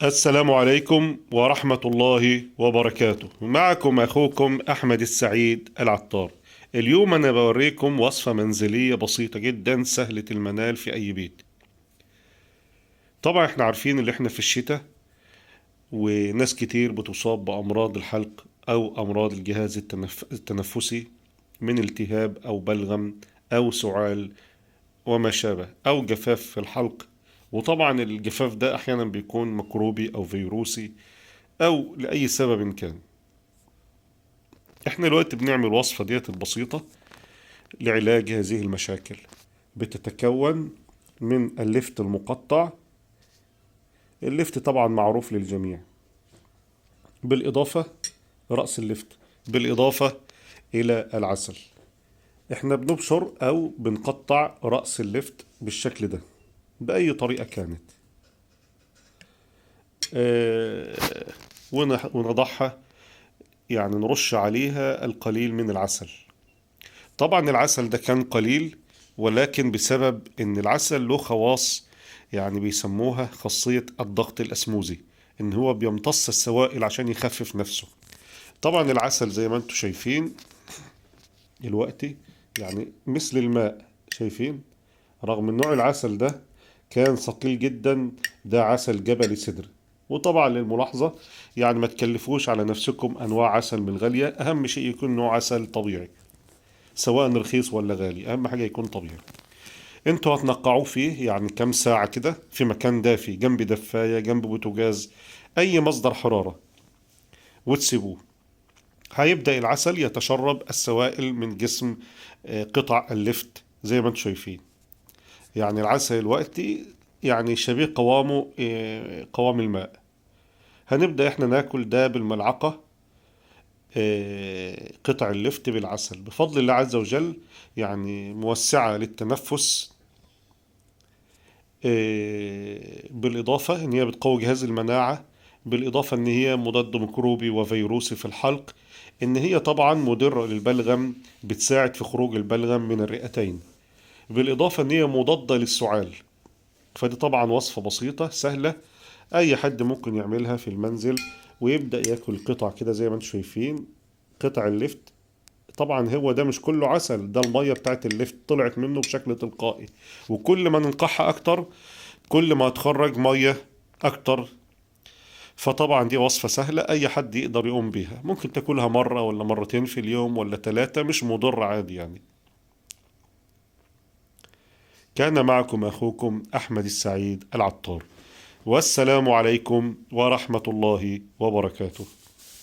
السلام عليكم ورحمة الله وبركاته. معكم أخوكم أحمد السعيد العطار. اليوم أنا بوريكم وصفة منزلية بسيطة جدا سهلة المنال في أي بيت. طبعا احنا عارفين اللي احنا في الشتاء، وناس كتير بتصاب بأمراض الحلق أو أمراض الجهاز التنفسي من التهاب أو بلغم أو سعال وما شابه، أو جفاف في الحلق. وطبعا الجفاف ده أحيانا بيكون ميكروبي أو فيروسي أو لأي سبب كان. احنا دلوقتي بنعمل وصفة ديت البسيطة لعلاج هذه المشاكل. بتتكون من اللفت المقطع. اللفت طبعا معروف للجميع، بالإضافة رأس اللفت، بالإضافة إلى العسل. احنا بنبشر أو بنقطع رأس اللفت بالشكل ده بأي طريقة كانت. ونضعها، يعني نرش عليها القليل من العسل. طبعا العسل ده كان قليل، ولكن بسبب ان العسل له خواص، يعني بيسموها خاصية الضغط الأسموزي، ان هو بيمتص السوائل عشان يخفف نفسه. طبعا العسل زي ما انتم شايفين دلوقتي يعني مثل الماء، شايفين؟ رغم ان نوع العسل ده كان ثقيل جدا، ده عسل جبلي سدر. وطبعا للملاحظة، يعني ما تكلفوش على نفسكم انواع عسل من غالية، اهم شيء يكون نوع عسل طبيعي، سواء رخيص ولا غالي، اهم حاجة يكون طبيعي. انتوا هتنقعوه فيه يعني كام ساعة كده في مكان دافي، جنب دفاية، جنب بوتاجاز، اي مصدر حرارة، وتسيبوه. هيبدأ العسل يتشرب السوائل من جسم قطع اللفت زي ما انتم شايفين. يعني العسل دلوقتي يعني شبيه قوامه قوام الماء. هنبدأ احنا ناكل ده بالملعقة، قطع اللفت بالعسل بفضل الله عز وجل، يعني موسعة للتنفس. بالإضافة إن هي بتقوي جهاز المناعة، بالإضافة إن هي مضاد ميكروبي وفيروسي في الحلق، إن هي طبعا مضرة للبلغم، بتساعد في خروج البلغم من الرئتين، بالإضافة إن هي مضادة للسعال. فدي طبعا وصفة بسيطة سهلة، أي حد ممكن يعملها في المنزل، ويبدأ ياكل قطع كده زي ما انتم شايفين، قطع اللفت. طبعا هو ده مش كله عسل، ده المية بتاعت اللفت طلعت منه بشكل تلقائي، وكل ما ننقعها أكتر كل ما تخرج مية أكتر. فطبعا دي وصفة سهلة أي حد يقدر يقوم بيها، ممكن تاكلها مرة ولا مرتين في اليوم ولا ثلاثة، مش مضر عادي يعني. كان معكم أخوكم أحمد السعيد العطار، والسلام عليكم ورحمة الله وبركاته.